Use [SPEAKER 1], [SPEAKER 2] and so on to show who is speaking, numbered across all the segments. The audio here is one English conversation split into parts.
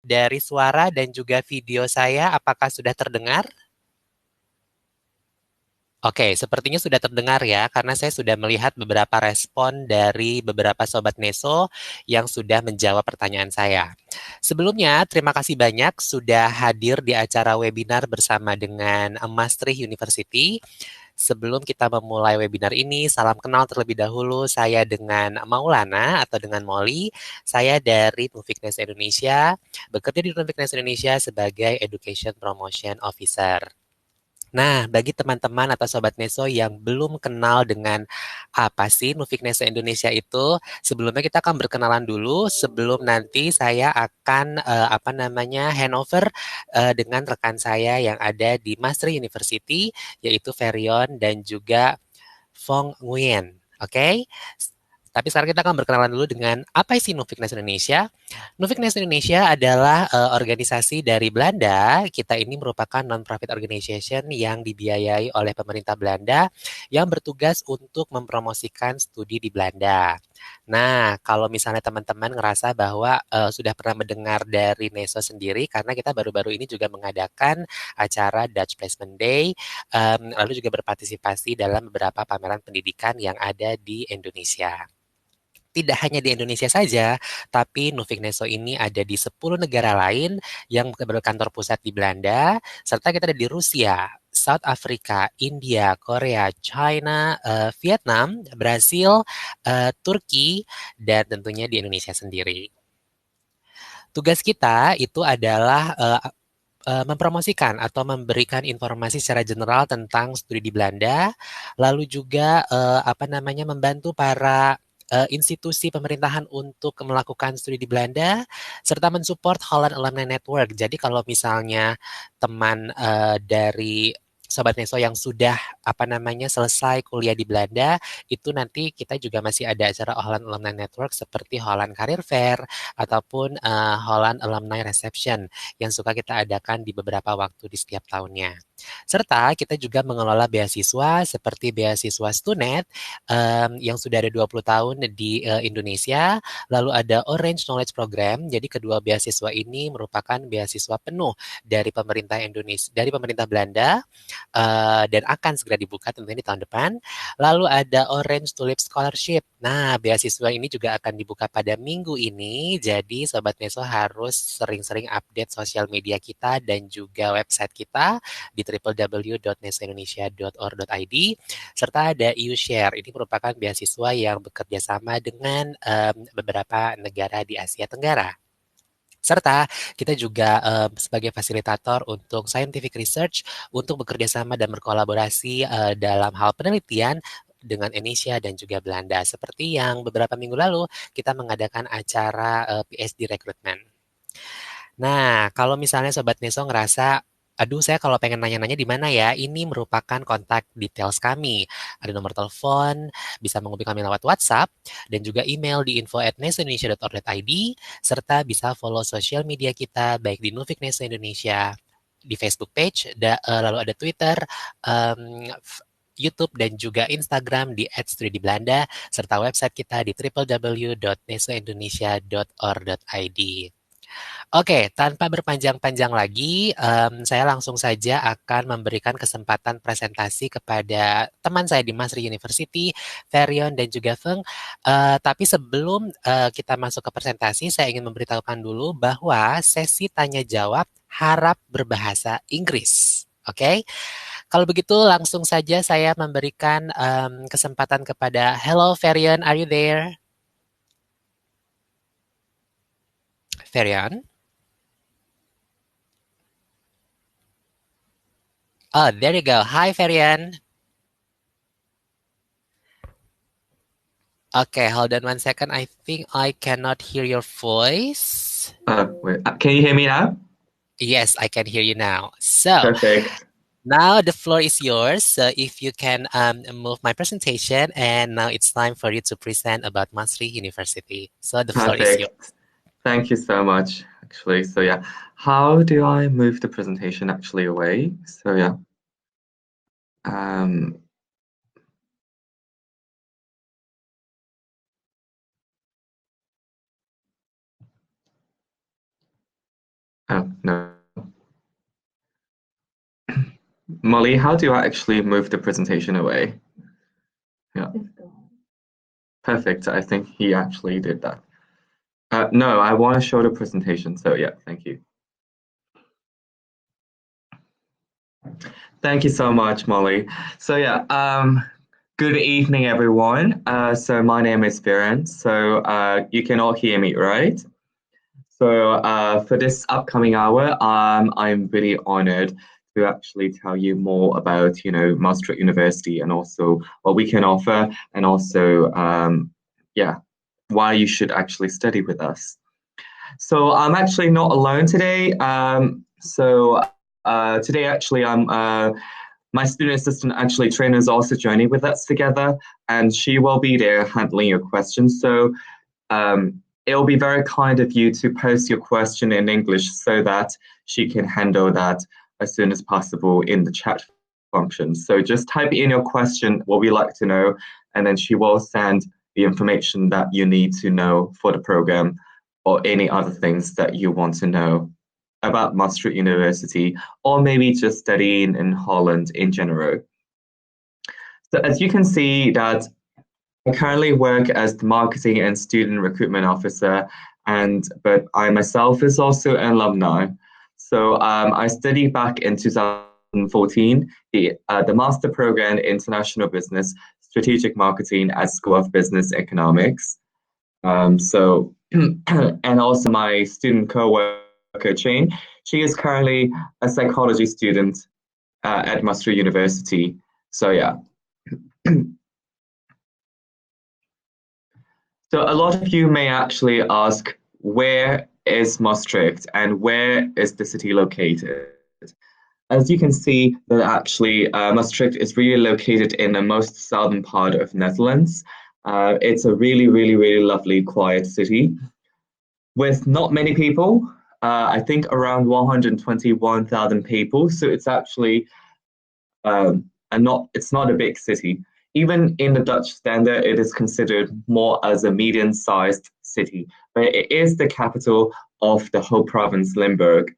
[SPEAKER 1] dari suara dan juga video saya, apakah sudah terdengar? Oke, sepertinya sudah terdengar ya, karena saya sudah melihat beberapa respon dari beberapa Sobat Neso yang sudah menjawab pertanyaan saya. Sebelumnya, terima kasih banyak sudah hadir di acara webinar bersama dengan Maastricht University. Sebelum kita memulai webinar ini, salam kenal terlebih dahulu. Saya dengan Maulana atau dengan Molly. Saya dari Nuffic Neso Indonesia, bekerja di Nuffic Neso Indonesia sebagai Education Promotion Officer. Nah, bagi teman-teman atau Sobat Neso yang belum kenal dengan apa sih Nuffic Neso Indonesia itu, sebelumnya kita akan berkenalan dulu sebelum nanti saya akan handover dengan rekan saya yang ada di Maastricht University, yaitu Verion dan juga Phuong Nguyen. Oke? Tapi sekarang kita akan berkenalan dulu dengan apa sih Nuffic Neso Indonesia. Nuffic Neso Indonesia adalah organisasi dari Belanda. Kita ini merupakan non-profit organization yang dibiayai oleh pemerintah Belanda yang bertugas untuk mempromosikan studi di Belanda. Nah, kalau misalnya teman-teman ngerasa bahwa sudah pernah mendengar dari Neso sendiri, karena kita baru-baru ini juga mengadakan acara Dutch Placement Day, lalu juga berpartisipasi dalam beberapa pameran pendidikan yang ada di Indonesia. Tidak hanya di Indonesia saja, tapi Nuffic Neso ini ada di 10 negara lain yang berkantor pusat di Belanda, serta kita ada di Rusia, South Africa, India, Korea, China, Vietnam, Brasil, Turki, dan tentunya di Indonesia sendiri. Tugas kita itu adalah mempromosikan atau memberikan informasi secara general tentang studi di Belanda, lalu juga membantu para institusi pemerintahan untuk melakukan studi di Belanda, serta mensupport Holland Alumni Network. Jadi kalau misalnya teman dari Sobat Neso yang sudah selesai kuliah di Belanda, itu nanti kita juga masih ada acara Holland Alumni Network seperti Holland Career Fair ataupun Holland Alumni Reception yang suka kita adakan di beberapa waktu di setiap tahunnya. Serta kita juga mengelola beasiswa seperti beasiswa Student yang sudah ada 20 tahun di Indonesia, lalu ada Orange Knowledge Program. Jadi kedua beasiswa ini merupakan beasiswa penuh dari pemerintah Indonesia, dari pemerintah Belanda dan akan segera dibuka tentunya di tahun depan. Lalu ada Orange Tulip Scholarship. Nah, beasiswa ini juga akan dibuka pada minggu ini. Jadi Sobat Neso harus sering-sering update sosial media kita dan juga website kita di www.nesoindonesia.org.id. Serta ada EU-Share. Ini merupakan beasiswa yang bekerja sama dengan beberapa negara di Asia Tenggara. Serta kita juga sebagai fasilitator untuk scientific research untuk bekerja sama dan berkolaborasi dalam hal penelitian dengan Indonesia dan juga Belanda. Seperti yang beberapa minggu lalu kita mengadakan acara PhD recruitment. Nah, kalau misalnya Sobat Neso ngerasa, aduh saya kalau pengen nanya-nanya di mana ya, ini merupakan kontak details kami. Ada nomor telepon, bisa menghubungi kami lewat WhatsApp, dan juga email di info@nesoindonesia.org.id, serta bisa follow sosial media kita, baik di Nuffic Neso Indonesia, di Facebook page, lalu ada Twitter, YouTube, dan juga Instagram di @studibelanda, serta website kita di www.nesoindonesia.org.id. Oke, tanpa berpanjang-panjang lagi, saya langsung saja akan memberikan kesempatan presentasi kepada teman saya di Maastricht University, Verion dan juga Phuong. Tapi sebelum kita masuk ke presentasi, saya ingin memberitahukan dulu bahwa sesi tanya jawab harap berbahasa Inggris. Oke, kalau begitu langsung saja saya memberikan kesempatan kepada Hello Verion, are you there? Verion? Oh, there you go. Hi, Verian. Okay, hold on 1 second. I think I cannot hear your voice.
[SPEAKER 2] Wait, can you hear me now?
[SPEAKER 1] Yes, I can hear you now. So
[SPEAKER 2] Perfect.
[SPEAKER 1] now the floor is yours. So if you can move my presentation, and now it's time for you to present about Maastricht University. So the floor is yours.
[SPEAKER 2] Perfect. Thank you so much, actually. So yeah, how do I move the presentation actually away? So yeah. Um, Oh, no. Molly, how do I actually move the presentation away? Yeah, perfect. I think he actually did that. No, I want to show the presentation. So yeah, thank you. Thank you so much, Molly. So yeah, good evening, everyone. So my name is Verion. So you can all hear me, right? So for this upcoming hour, I'm really honored to actually tell you more about, Maastricht University and also what we can offer, and also, yeah, why you should actually study with us. So I'm actually not alone today. Today, actually, my student assistant, actually, Trinh, is also joining with us together, and she will be there handling your questions. So it'll be very kind of you to post your question in English so that she can handle that as soon as possible in the chat function. So just type in your question, what we like to know, and then she will send the information that you need to know for the program or any other things that you want to know about Maastricht University, or maybe just studying in Holland in general. So as you can see that I currently work as the marketing and student recruitment officer, but I myself is also an alumni. So I studied back in 2014 the master program in international business, strategic marketing at School of Business Economics. And also my student co-worker Trinh, she is currently a psychology student at Maastricht University. So yeah. So a lot of you may actually ask, where is Maastricht and where is the city located? As you can see, that actually Maastricht is really located in the most southern part of Netherlands. It's a really, really, really lovely, quiet city with not many people. I think around 121,000 people. So it's actually it's not a big city. Even in the Dutch standard, it is considered more as a medium-sized city, but it is the capital of the whole province, Limburg.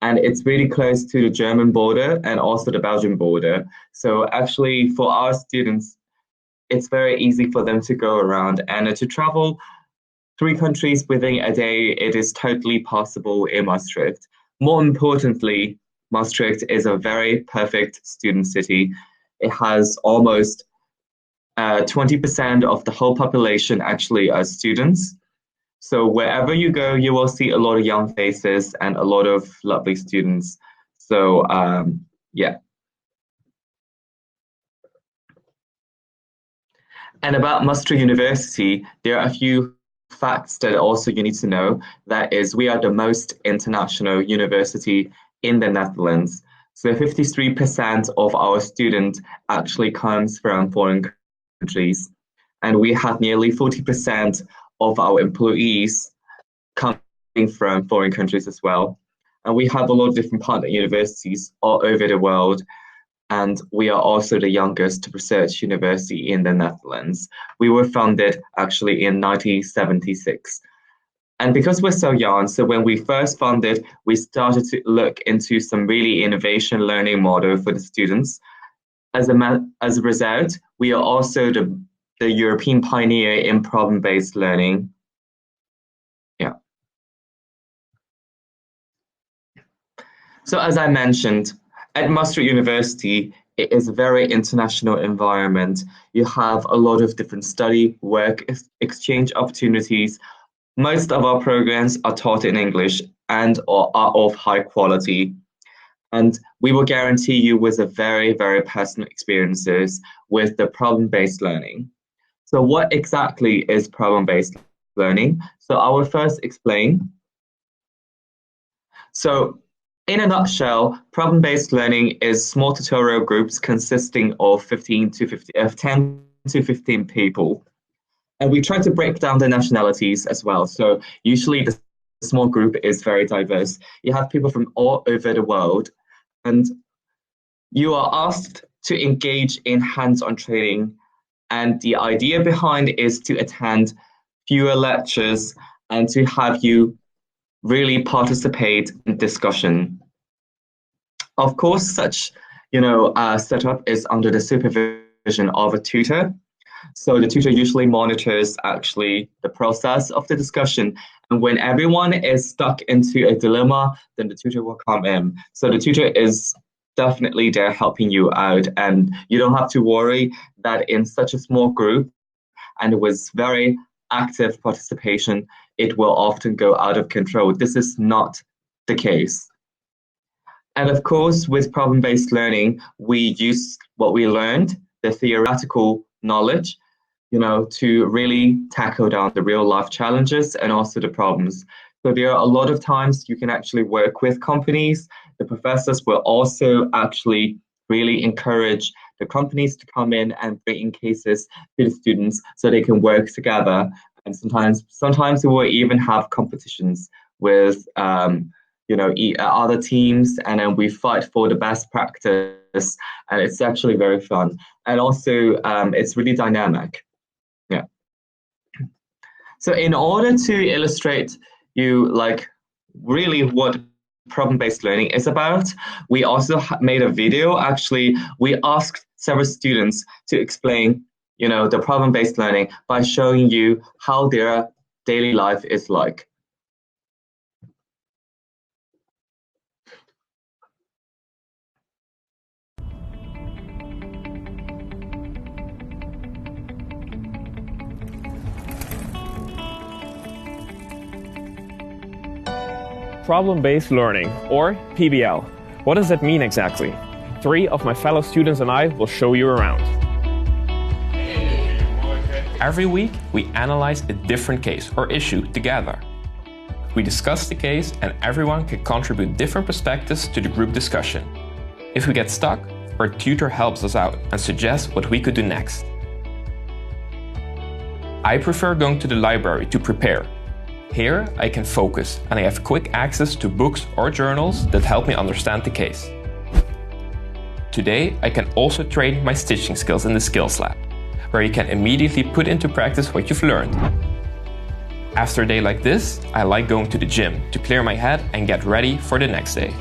[SPEAKER 2] And it's really close to the German border and also the Belgian border. So actually, for our students, it's very easy for them to go around and to travel 3 countries within a day. It is totally possible in Maastricht. More importantly, Maastricht is a very perfect student city. It has almost 20% of the whole population actually as students. So wherever you go, you will see a lot of young faces and a lot of lovely students. So yeah. And about Maastricht University, there are a few facts that also you need to know. That is, we are the most international university in the Netherlands. So 53% of our students actually comes from foreign countries. And we have nearly 40% of our employees coming from foreign countries as well. And we have a lot of different partner universities all over the world. And we are also the youngest research university in the Netherlands. We were founded actually in 1976. And because we're so young, so when we first founded, we started to look into some really innovation learning model for the students. As a result, we are also the European pioneer in problem-based learning. Yeah. So as I mentioned, at Maastricht University, it is a very international environment. You have a lot of different study, work, exchange opportunities. Most of our programs are taught in English and are of high quality. And we will guarantee you with a very, very personal experiences with the problem-based learning. So what exactly is problem-based learning? So I will first explain. So in a nutshell, problem-based learning is small tutorial groups consisting of 10 to 15 people. And we try to break down the nationalities as well. So usually the small group is very diverse. You have people from all over the world, and you are asked to engage in hands-on training. And the idea behind is to attend fewer lectures and to have you really participate in discussion. Of course, such setup is under the supervision of a tutor. So the tutor usually monitors actually the process of the discussion. And when everyone is stuck into a dilemma, then the tutor will come in. So the tutor is definitely there helping you out. And you don't have to worry that in such a small group and with very active participation, it will often go out of control. This is not the case. And of course, with problem-based learning, we use what we learned, the theoretical knowledge, to really tackle down the real-life challenges and also the problems. So there are a lot of times you can actually work with companies. The professors will also actually really encourage the companies to come in and bring in cases to the students so they can work together. And sometimes we will even have competitions with other teams, and then we fight for the best practice, and it's actually very fun. And also, it's really dynamic. Yeah. So in order to illustrate you really what problem-based learning is about, we also made a video. Actually, we asked several students to explain, the problem-based learning by showing you how their daily life is like.
[SPEAKER 3] Problem-based learning, or PBL. What does that mean exactly? 3 of my fellow students and I will show you around. Every week, we analyze a different case or issue together. We discuss the case and everyone can contribute different perspectives to the group discussion. If we get stuck, our tutor helps us out and suggests what we could do next. I prefer going to the library to prepare. Here, I can focus and I have quick access to books or journals that help me understand the case. Today, I can also train my stitching skills in the Skills Lab, where you can immediately put into practice what you've learned. After a day like this, I like going to the gym to clear my head and get ready for the next day.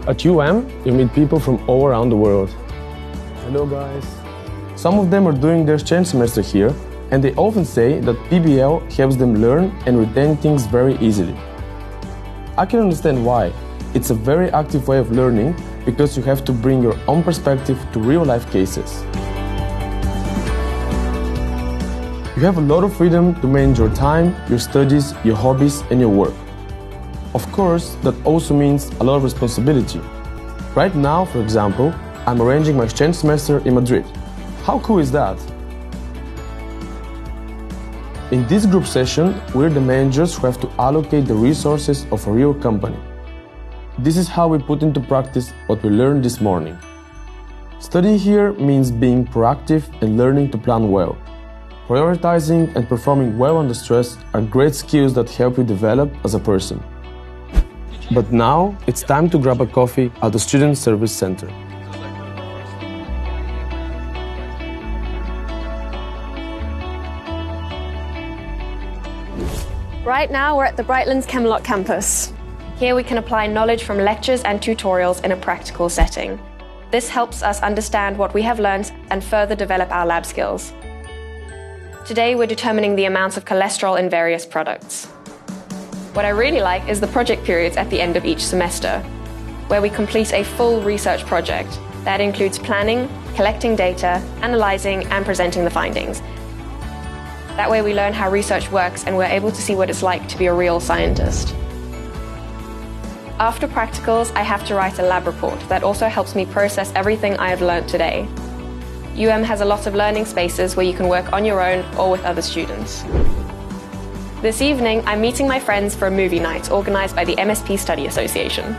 [SPEAKER 4] At UM, you meet people from all around the world. Hello guys. Some of them are doing their exchange semester here, and they often say that PBL helps them learn and retain things very easily. I can understand why. It's a very active way of learning because you have to bring your own perspective to real-life cases. You have a lot of freedom to manage your time, your studies, your hobbies, and your work. Of course, that also means a lot of responsibility. Right now, for example, I'm arranging my exchange semester in Madrid. How cool is that? In this group session, we're the managers who have to allocate the resources of a real company. This is how we put into practice what we learned this morning. Studying here means being proactive and learning to plan well. Prioritizing and performing well under stress are great skills that help you develop as a person. But now, it's time to grab a coffee at the Student Service Center.
[SPEAKER 5] Right now, we're at the Brightlands Camelot campus. Here we can apply knowledge from lectures and tutorials in a practical setting. This helps us understand what we have learned and further develop our lab skills. Today, we're determining the amounts of cholesterol in various products. What I really like is the project periods at the end of each semester, where we complete a full research project. That includes planning, collecting data, analyzing, and presenting the findings. That way we learn how research works and we're able to see what it's like to be a real scientist. After practicals, I have to write a lab report that also helps me process everything I have learned today. UM has a lot of learning spaces where you can work on your own or with other students. This evening, I'm meeting my friends for a movie night organized by the MSP Study Association.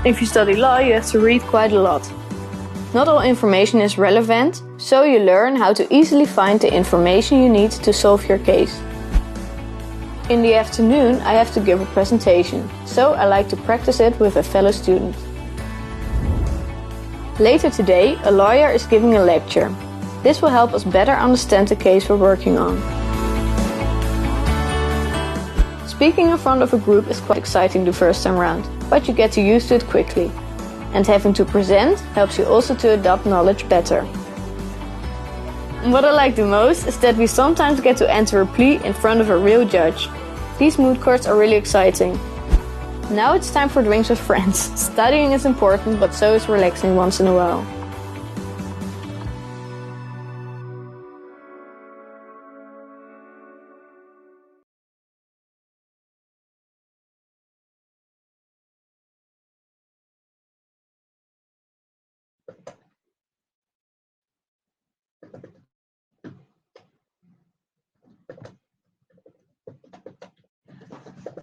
[SPEAKER 6] If you study law, you have to read quite a lot. Not all information is relevant, so you learn how to easily find the information you need to solve your case. In the afternoon, I have to give a presentation, so I like to practice it with a fellow student. Later today, a lawyer is giving a lecture. This will help us better understand the case we're working on. Speaking in front of a group is quite exciting the first time round, but you get to used to it quickly. And having to present helps you also to adopt knowledge better. What I like the most is that we sometimes get to enter a plea in front of a real judge. These moot courts are really exciting. Now it's time for drinks with friends. Studying is important, but so is relaxing once in a while.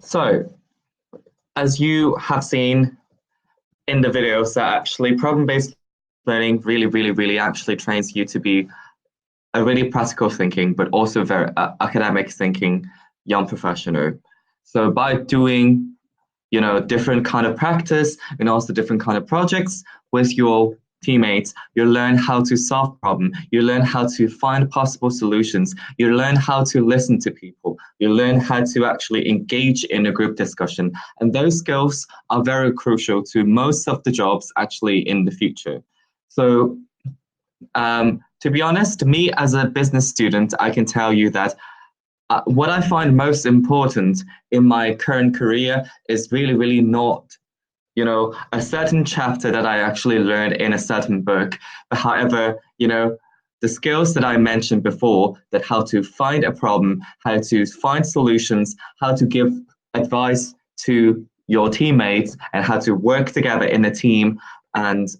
[SPEAKER 2] So, as you have seen in the videos, that actually problem-based learning really actually trains you to be a really practical thinking, but also very academic thinking young professional. So by doing, different kind of practice and also different kind of projects with your teammates, you learn how to solve problems, you learn how to find possible solutions, you learn how to listen to people, you learn how to actually engage in a group discussion. And those skills are very crucial to most of the jobs actually in the future. So to be honest, me as a business student, I can tell you that what I find most important in my current career is really not a certain chapter that I actually learned in a certain book. But however, the skills that I mentioned before, that how to find a problem, how to find solutions, how to give advice to your teammates, and how to work together in a team and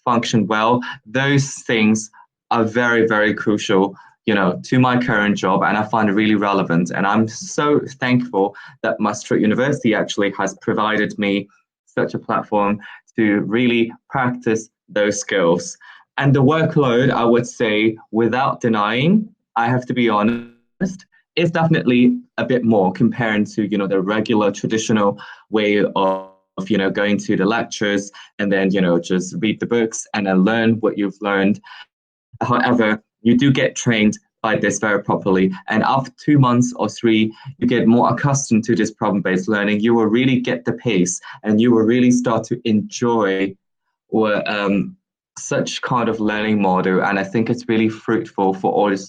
[SPEAKER 2] function well, those things are very crucial to my current job, and I find it really relevant. And I'm so thankful that Maastricht University actually has provided me such a platform to really practice those skills. And the workload, I would say, without denying, I have to be honest, is definitely a bit more compared to, the regular traditional way of going to the lectures and then, just read the books and then learn what you've learned. However, you do get trained by this very properly. And after 2 months or 3, you get more accustomed to this problem-based learning. You will really get the pace and you will really start to enjoy such kind of learning model. And I think it's really fruitful for all the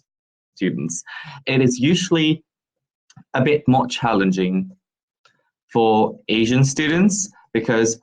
[SPEAKER 2] students. It is usually a bit more challenging for Asian students because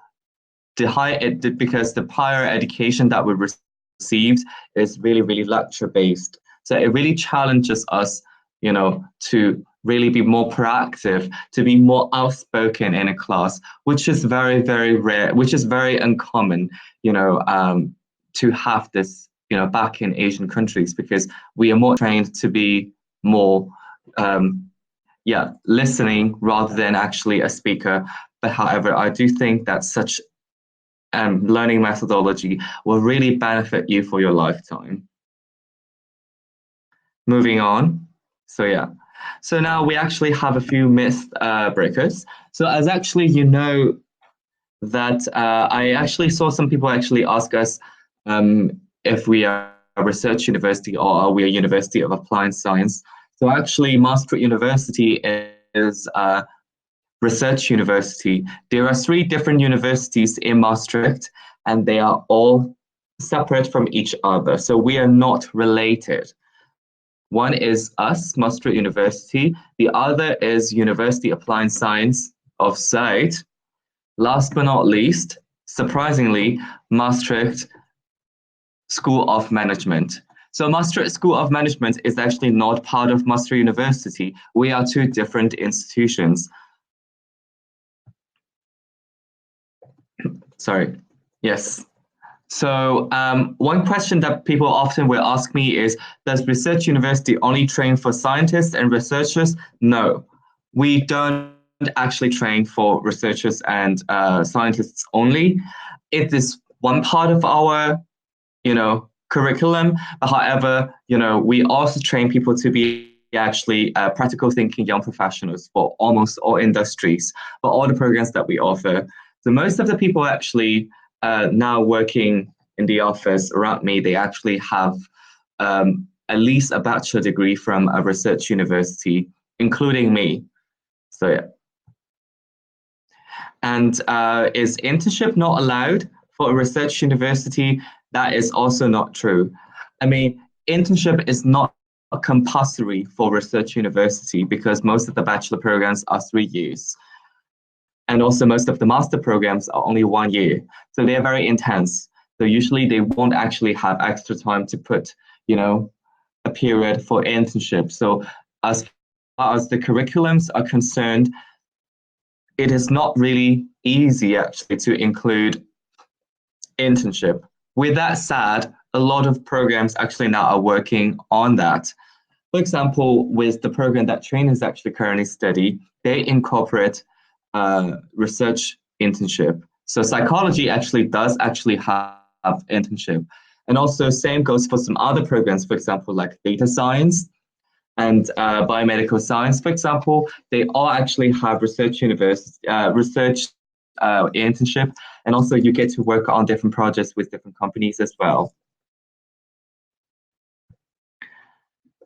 [SPEAKER 2] the prior education that we received is really lecture-based. So it really challenges us, to really be more proactive, to be more outspoken in a class, which is very rare, which is very uncommon, to have this, back in Asian countries, because we are more trained to be more, listening rather than actually a speaker. But however, I do think that such learning methodology will really benefit you for your lifetime. Moving on. So now we actually have a few myth breakers. So as actually that I actually saw some people actually ask us if we are a research university or are we a university of applied science. So actually Maastricht University is a research university. There are 3 different universities in Maastricht and they are all separate from each other. So we are not related. One is us, Maastricht University. The other is University Applied Science of Zuid. Last but not least, surprisingly, Maastricht School of Management. So Maastricht School of Management is actually not part of Maastricht University. We are 2 different institutions. Sorry. Yes. So one question that people often will ask me is, does research university only train for scientists and researchers? No, we don't actually train for researchers and scientists only. It is one part of our, curriculum. But however, we also train people to be actually practical thinking young professionals for almost all industries, for all the programs that we offer. So most of the people actually now working in the office around me, they actually have at least a bachelor degree from a research university, including me. So yeah. And is internship not allowed for a research university? That is also not true. I mean, internship is not compulsory for research university because most of the bachelor programs are 3 years. And also most of the master programs are only 1 year. So they are very intense. So usually they won't actually have extra time to put, you know, a period for internship. So as far as the curriculums are concerned, it is not really easy actually to include internship. With that said, a lot of programs actually now are working on that. For example, with the program that Trinh is actually currently studying, they incorporate research internship. So psychology actually does actually have internship. And also same goes for some other programs, for example, like data science and biomedical science, for example, they all actually have research internship. And also you get to work on different projects with different companies as well.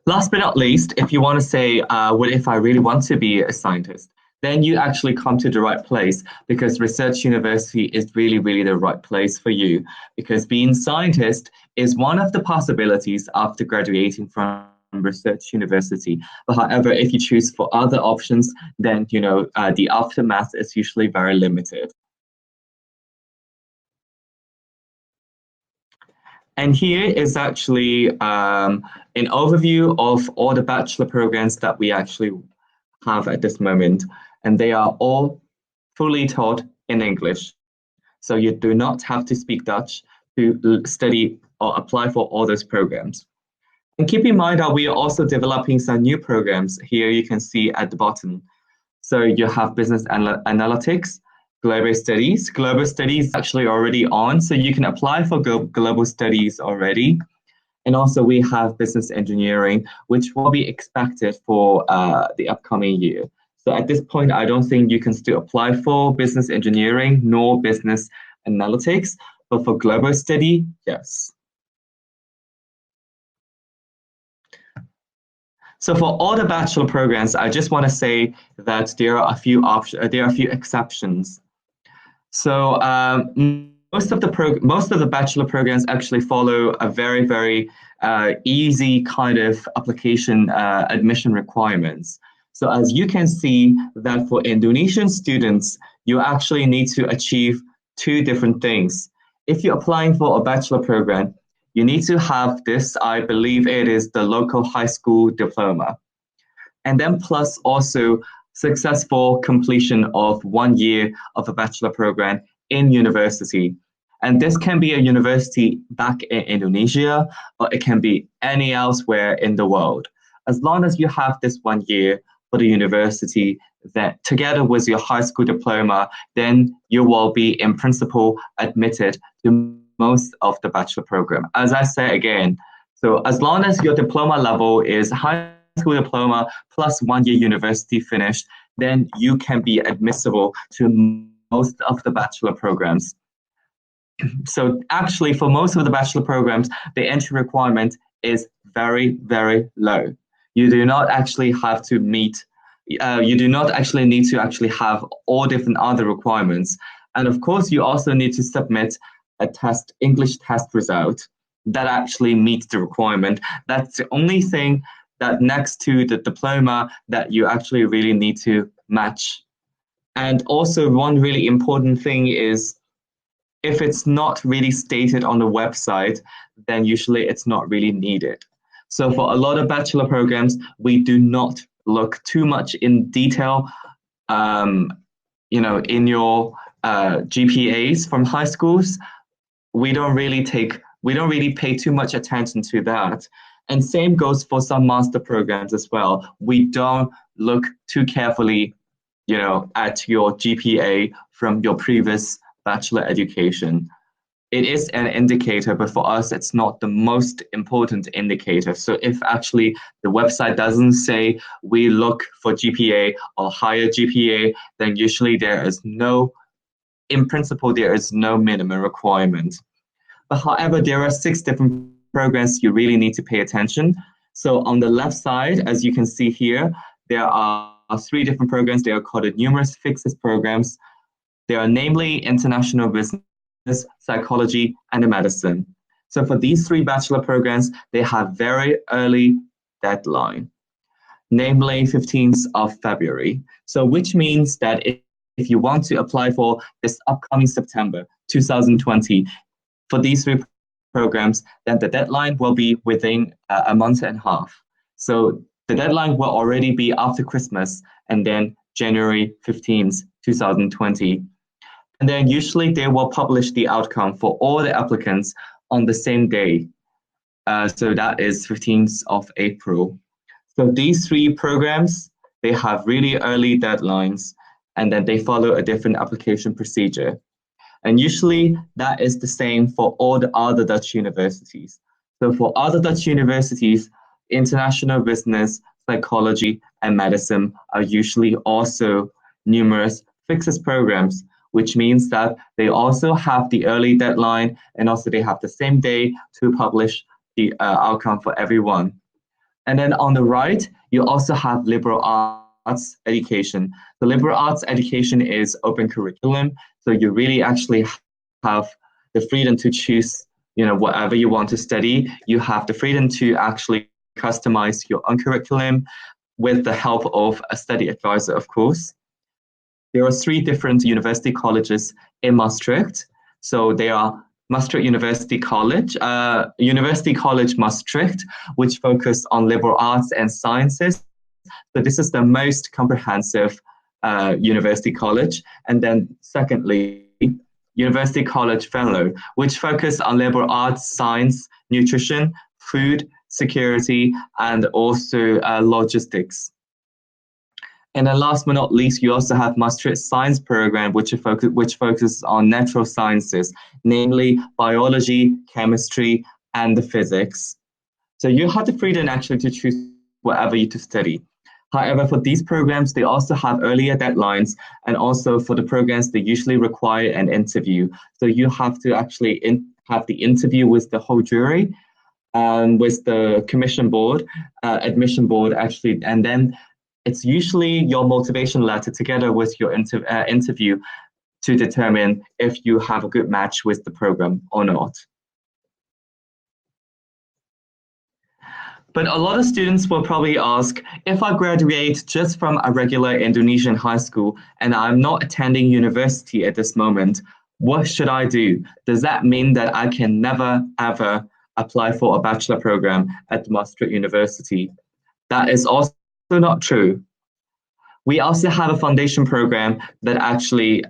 [SPEAKER 2] Last but not least, if you want to say, what if I really want to be a scientist? Then you actually come to the right place because research university is really, really the right place for you because being scientist is one of the possibilities after graduating from research university. But however, if you choose for other options, then, you know, the aftermath is usually very limited. And here is actually an overview of all the bachelor programs that we actually have at this moment. And they are all fully taught in English. So you do not have to speak Dutch to study or apply for all those programs. And keep in mind that we are also developing some new programs. Here you can see at the bottom. So you have business analytics, global studies. Global studies is actually already on, so you can apply for global studies already. And also we have business engineering, which will be expected for the upcoming year. So at this point, I don't think you can still apply for business engineering nor business analytics, but for global study, yes. So for all the bachelor programs, I just want to say that there are a few exceptions. So most of the bachelor programs actually follow a very, very easy kind of application admission requirements. So as you can see that for Indonesian students, you actually need to achieve 2 different things. If you're applying for a bachelor program, you need to have this, I believe it is the local high school diploma. And then plus also successful completion of 1 year of a bachelor program in university. And this can be a university back in Indonesia, or it can be any elsewhere in the world. As long as you have this 1 year for the university, that together with your high school diploma, then you will be in principle admitted to most of the bachelor program. As I say again, so as long as your diploma level is high school diploma plus 1 year university finished, then you can be admissible to most of the bachelor programs. So actually for most of the bachelor programs, the entry requirement is very, very low. You do not actually have to meet, you do not actually need to actually have all different other requirements. And of course, you also need to submit a test, English test result that actually meets the requirement. That's the only thing that next to the diploma that you actually really need to match. And also one really important thing is if it's not really stated on the website, then usually it's not really needed. So for a lot of bachelor programs, we do not look too much in detail, you know, in your GPAs from high schools. We don't really pay too much attention to that. And same goes for some master programs as well. We don't look too carefully, you know, at your GPA from your previous bachelor education. It is an indicator, but for us, it's not the most important indicator. So if actually the website doesn't say we look for GPA or higher GPA, then usually there is no, in principle, there is no minimum requirement. But however, there are 6 different programs you really need to pay attention. So on the left side, as you can see here, there are 3 different programs. They are called the numerous fixed programs. They are namely international business, psychology, and medicine. So for these 3 bachelor programs, they have very early deadline, namely 15th of February. So which means that if you want to apply for this upcoming September 2020 for these 3 programs, then the deadline will be within a month and a half. So the deadline will already be after Christmas and then January 15th, 2020. And then usually they will publish the outcome for all the applicants on the same day. So that is 15th of April. So these 3 programs, they have really early deadlines, and then they follow a different application procedure. And usually that is the same for all the other Dutch universities. So for other Dutch universities, international business, psychology, and medicine are usually also numerous fixed programs, which means that they also have the early deadline and also they have the same day to publish the outcome for everyone. And then on the right, you also have liberal arts education. The liberal arts education is open curriculum, so you really actually have the freedom to choose, whatever you want to study. You have the freedom to actually customize your own curriculum with the help of a study advisor, of course. There are 3 different university colleges in Maastricht. So they are Maastricht University College, University College Maastricht, which focus on liberal arts and sciences. So this is the most comprehensive university college. And then secondly, University College Venlo, which focus on liberal arts, science, nutrition, food, security, and also logistics. And then last but not least, you also have Maastricht Science Program, which focuses on natural sciences, namely biology, chemistry, and the physics. So you have the freedom actually to choose whatever you to study. However, for these programs, they also have earlier deadlines, and also for the programs, they usually require an interview. So you have to actually have the interview with the whole jury, with the commission board, admission board actually, and then it's usually your motivation letter together with your interview to determine if you have a good match with the program or not. But a lot of students will probably ask, if I graduate just from a regular Indonesian high school and I'm not attending university at this moment, what should I do? Does that mean that I can never, ever apply for a bachelor program at Maastricht University? That is also not true. We also have a foundation program that actually,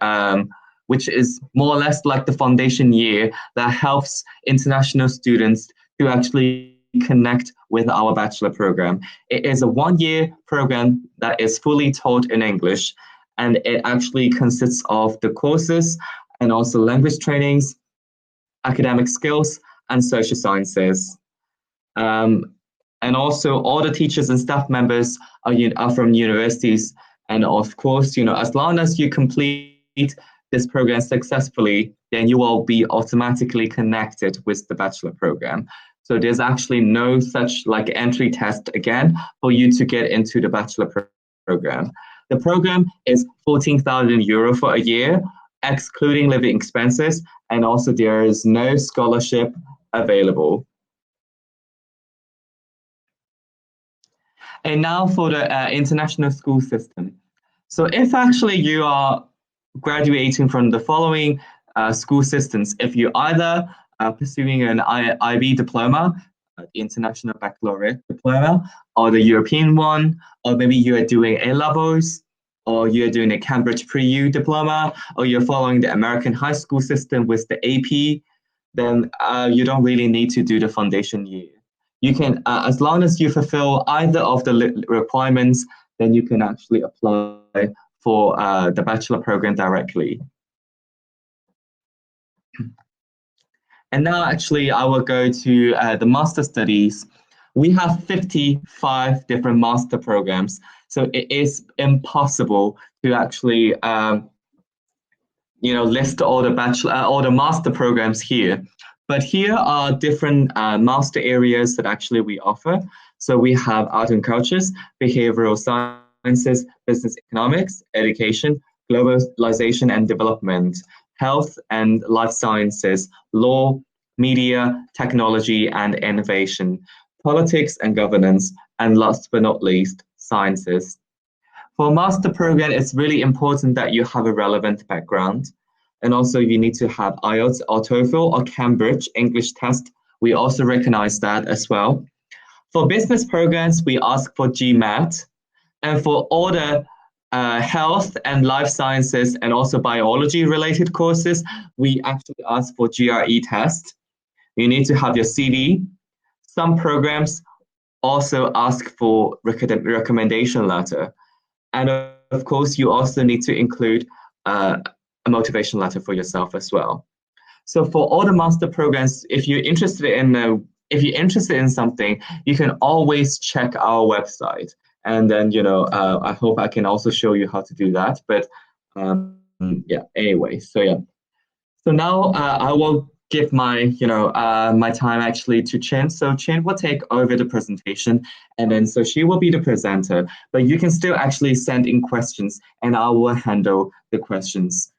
[SPEAKER 2] which is more or less like the foundation year that helps international students to actually connect with our bachelor program. It is a 1-year program that is fully taught in English, and it actually consists of the courses and also language trainings, academic skills, and social sciences. And also all the teachers and staff members are from universities. And of course, as long as you complete this program successfully, then you will be automatically connected with the bachelor program. So there's actually no such entry test again for you to get into the bachelor program. The program is 14,000 euro for a year, excluding living expenses, and also there is no scholarship available. And now for the international school system. So if actually you are graduating from the following school systems, if you either pursuing an IB diploma, the International Baccalaureate diploma, or the European one, or maybe you are doing A-levels, or you're doing a Cambridge Pre-U diploma, or you're following the American high school system with the AP, then you don't really need to do the foundation year. You can, as long as you fulfill either of the requirements, then you can actually apply for the bachelor program directly. And now actually I will go to the master studies. We have 55 different master programs. So it is impossible to actually list all the master programs here. But here are different master areas that actually we offer. So we have art and cultures, behavioral sciences, business economics, education, globalization and development, health and life sciences, law, media, technology and innovation, politics and governance, and last but not least, sciences. For a master program, it's really important that you have a relevant background. And also you need to have IELTS or TOEFL or Cambridge English test. We also recognize that as well. For business programs, we ask for GMAT. And for all the health and life sciences and also biology related courses, we actually ask for GRE test. You need to have your CV. Some programs also ask for recommendation letter. And of course, you also need to include a motivation letter for yourself as well. So for all the master programs, if you're interested in something, you can always check our website. And then, I hope I can also show you how to do that. But anyway, so now I will give my, my time actually to Trinh. So Trinh will take over the presentation, and then so she will be the presenter. But you can still actually send in questions, and I will handle the questions.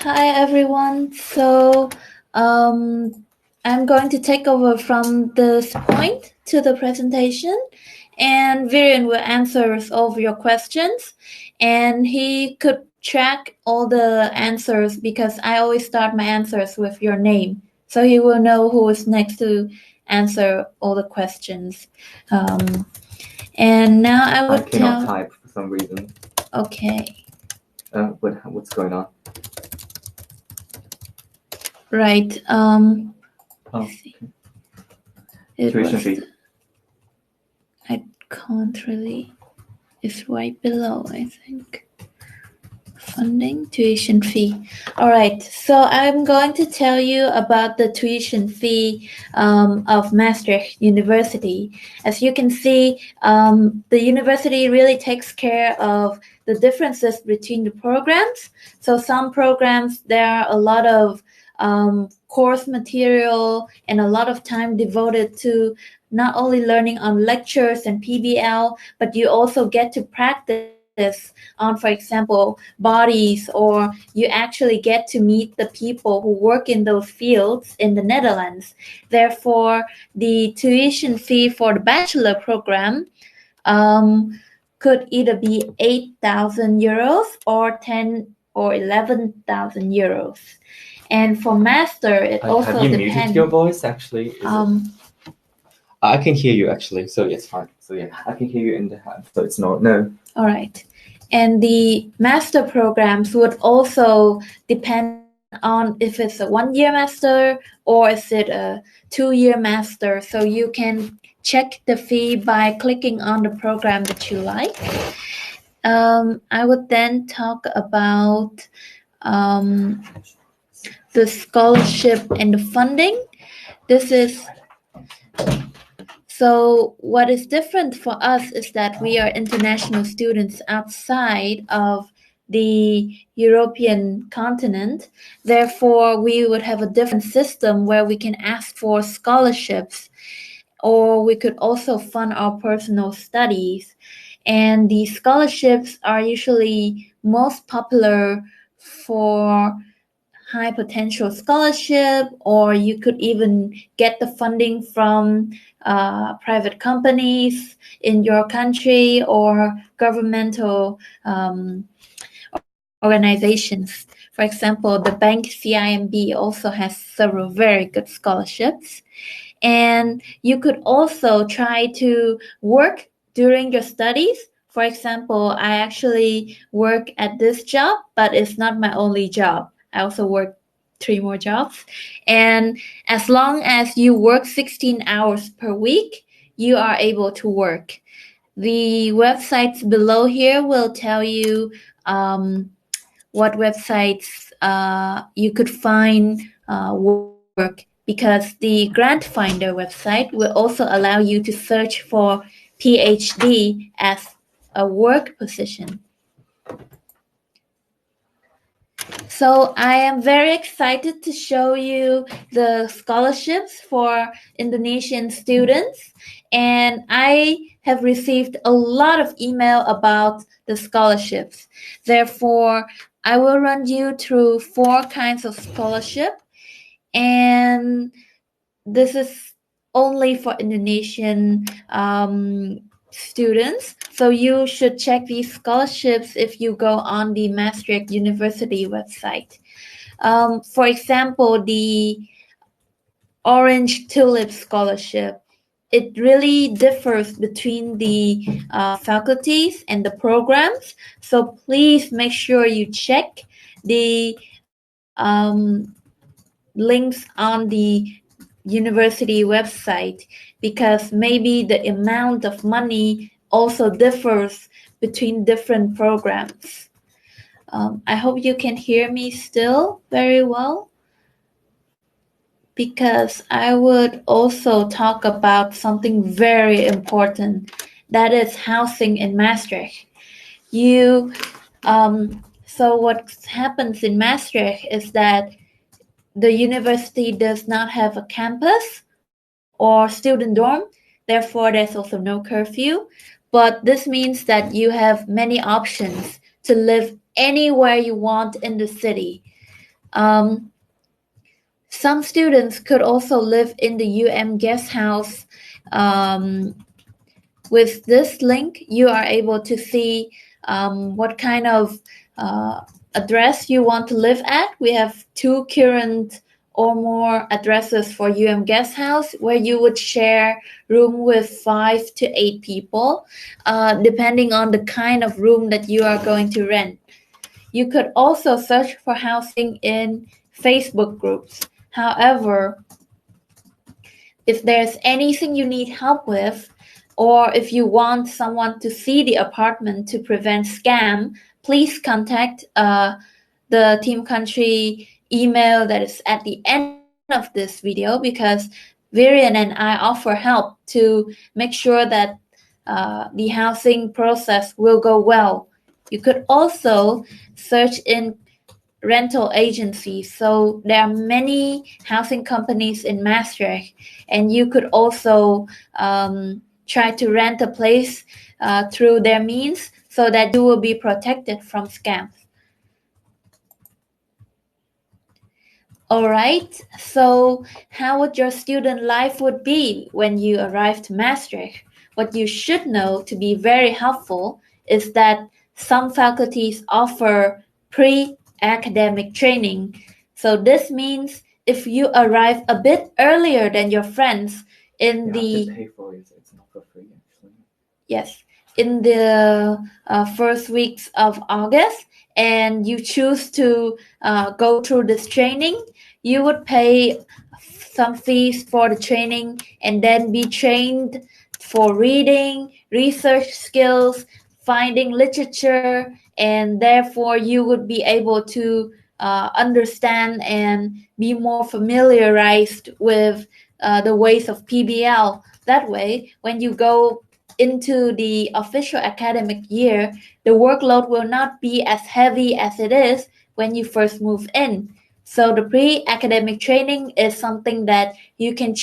[SPEAKER 7] Hi everyone. So I'm going to take over from this point to the presentation, and Verion will answer all of your questions, and he could track all the answers because I always start my answers with your name, so he will know who is next to answer all the questions. And now I will
[SPEAKER 2] cannot type for some reason.
[SPEAKER 7] Okay.
[SPEAKER 2] What's going on?
[SPEAKER 7] Right.
[SPEAKER 2] Tuition fee.
[SPEAKER 7] I can't really. It's right below, I think. Funding, tuition fee. All right. So I'm going to tell you about the tuition fee of Maastricht University. As you can see, the university really takes care of the differences between the programs. So some programs, there are a lot of course material and a lot of time devoted to not only learning on lectures and PBL, but you also get to practice on, for example, bodies, or you actually get to meet the people who work in those fields in the Netherlands. Therefore, the tuition fee for the bachelor program could either be 8,000 euros or 10 or 11,000 euros. And for master, it also depends.
[SPEAKER 2] Have you muted your voice, actually? I can hear you, actually, so it's fine. So yeah, I can hear you in the head, so it's not, no.
[SPEAKER 7] All right. And the master programs would also depend on if it's a 1-year master or is it a 2-year master. So you can check the fee by clicking on the program that you like. I would then talk about the scholarship and the funding. So what is different for us is that we are international students outside of the European continent. Therefore, we would have a different system where we can ask for scholarships, or we could also fund our personal studies. And the scholarships are usually most popular for high potential scholarship, or you could even get the funding from private companies in your country or governmental organizations. For example, the bank CIMB also has several very good scholarships. And you could also try to work during your studies. For example, I actually work at this job, but it's not my only job. I also work 3 more jobs. And as long as you work 16 hours per week, you are able to work. The websites below here will tell you what websites you could find work, because the Grant Finder website will also allow you to search for PhD as a work position. So I am very excited to show you the scholarships for Indonesian students, and I have received a lot of email about the scholarships. Therefore, I will run you through 4 kinds of scholarship, and this is only for Indonesian students. So you should check these scholarships if you go on the Maastricht University website. For example, the Orange Tulip Scholarship. It really differs between the faculties and the programs. So please make sure you check the links on the university website, because maybe the amount of money also differs between different programs. I hope you can hear me still very well, because I would also talk about something very important, that is housing in Maastricht. So what happens in Maastricht is that the university does not have a campus or student dorm, therefore there's also no curfew. But this means that you have many options to live anywhere you want in the city. Some students could also live in the guest house. With this link, you are able to see what kind of address you want to live at. We have 2 current or more addresses for guest house, where you would share room with 5 to 8 people, depending on the kind of room that you are going to rent. You could also search for housing in Facebook groups. However, if there's anything you need help with, or if you want someone to see the apartment to prevent scam, please contact the Team Country email that is at the end of this video, because Verion and I offer help to make sure that the housing process will go well. You could also search in rental agencies. So there are many housing companies in Maastricht, and you could also try to rent a place through their means, so that you will be protected from scams. All right, so how would your student life would be when you arrive to Maastricht? What you should know to be very helpful is that some faculties offer pre-academic training. So this means if you arrive a bit earlier than your friends in
[SPEAKER 8] have to pay for it. It's not for free, actually.
[SPEAKER 7] Yes, in the first weeks of August, and you choose to go through this training, you would pay some fees for the training and then be trained for reading, research skills, finding literature, and therefore you would be able to understand and be more familiarized with the ways of PBL. That way, when you go into the official academic year, the workload will not be as heavy as it is when you first move in. So the pre-academic training is something that you can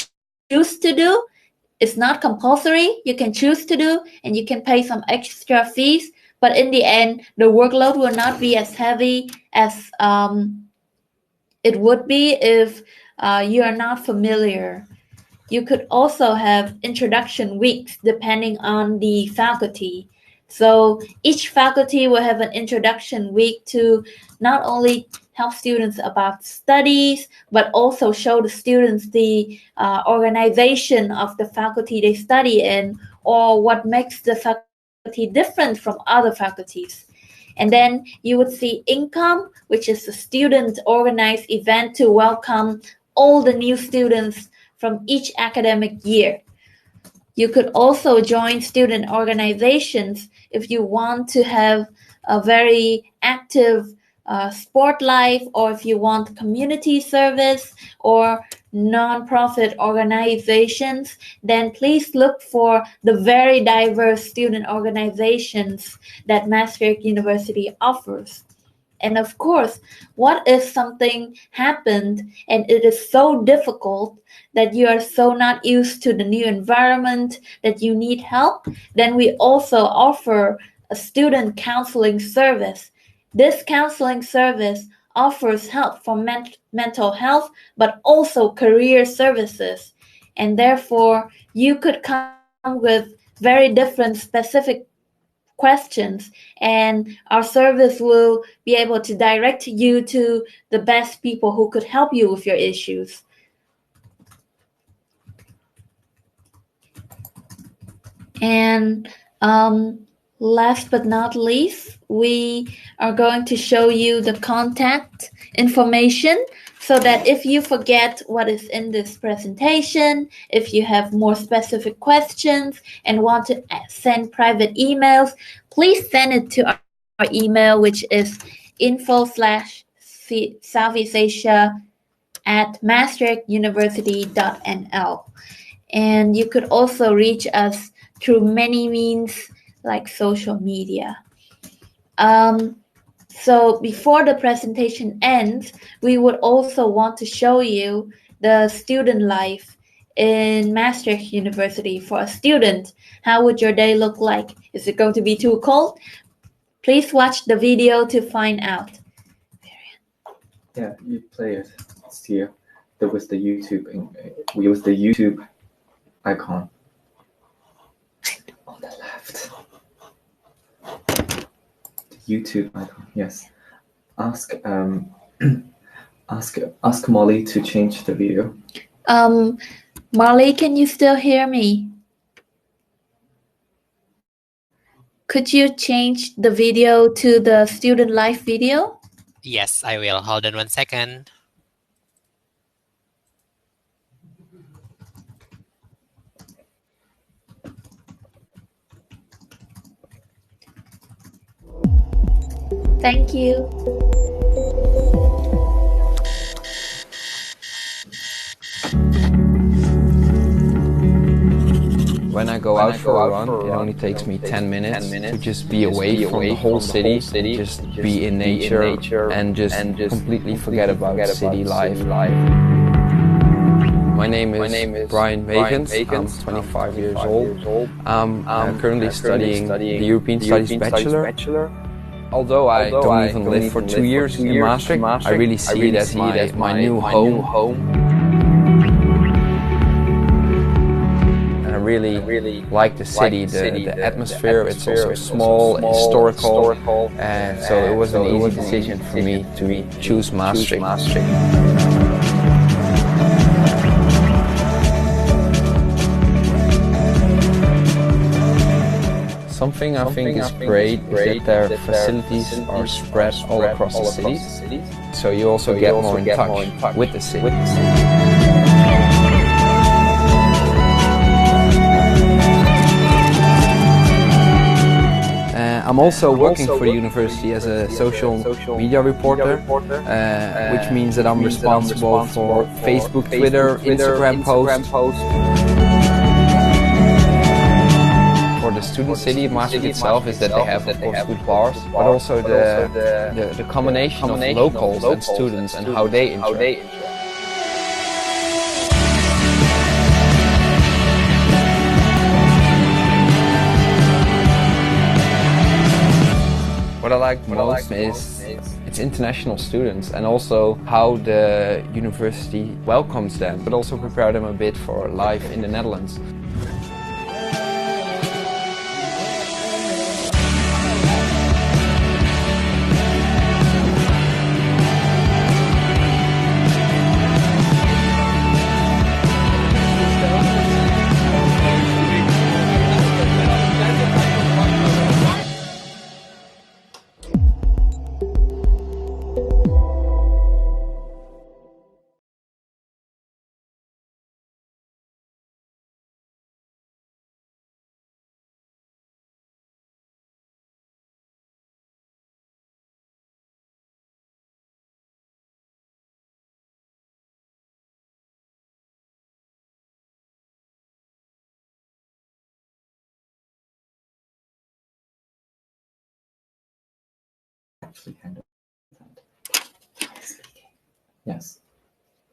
[SPEAKER 7] choose to do. It's not compulsory. You can choose to do, and you can pay some extra fees. But in the end, the workload will not be as heavy as it would be if you are not familiar. You could also have introduction weeks depending on the faculty. So each faculty will have an introduction week to not only help students about studies, but also show the students the organization of the faculty they study in, or what makes the faculty different from other faculties. And then you would see Income, which is a student-organized event to welcome all the new students from each academic year. You could also join student organizations if you want to have a very active sport life, or if you want community service, or non-profit organizations, then please look for the very diverse student organizations that Maastricht University offers. And of course, what if something happened and it is so difficult that you are so not used to the new environment that you need help? Then we also offer a student counseling service. This counseling service offers help for mental health, but also career services. And therefore, you could come with very different specific questions, and our service will be able to direct you to the best people who could help you with your issues. And last but not least, we are going to show you the contact information so that if you forget what is in this presentation, if you have more specific questions and want to send private emails, please send it to our email, which is info/southeastasia@maastrichtuniversity.nl. And you could also reach us through many means like social media. So before the presentation ends, we would also want to show you the student life in Maastricht University for a student. How would your day look like? Is it going to be too cold? Please watch the video to find out.
[SPEAKER 8] Yeah, you play it. It's here. There was the YouTube. We use the YouTube icon on the left. YouTube icon, yes. Ask Molly to change the video.
[SPEAKER 7] Marley, can you still hear me? Could you change the video to the student life video?
[SPEAKER 1] Yes, I will. Hold on 1 second.
[SPEAKER 7] Thank you.
[SPEAKER 9] When I go out for a run, it only takes me 10 minutes to just be away from the whole city, just be in nature and just completely forget about city life. My name is Brian Megens. I'm 25 years old. I'm currently studying the European Studies Bachelor. Although I don't even live for 2 years in Maastricht, I really see it as my new home. And I really like the city, the atmosphere. It's also small, historical, and so it was an easy decision for me to choose Maastricht. Something I think is great is that their facilities are spread all across the city, so you also get more in touch with the city. I'm also working for the university as a social media reporter, which means that I'm responsible for Facebook, Twitter, Instagram posts. For the student city of Maastricht itself is that they have, of course, good bars, but also the combination of locals and students and how they interact. What I like most is it's international students and also how the university welcomes them, but also prepare them a bit for life in the Netherlands.
[SPEAKER 8] actually handle that. Yes.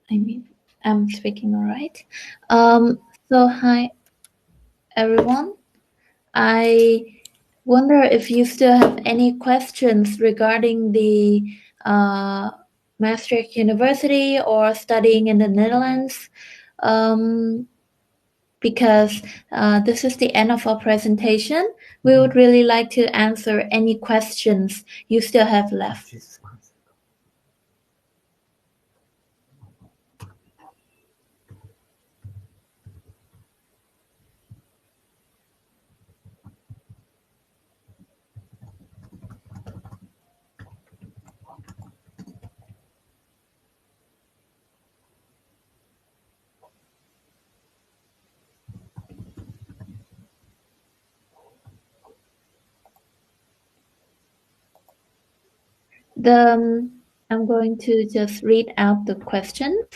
[SPEAKER 7] I mean, I'm speaking all right. So hi, everyone. I wonder if you still have any questions regarding the Maastricht University or studying in the Netherlands, because this is the end of our presentation. We would really like to answer any questions you still have left. I'm going to just read out the questions.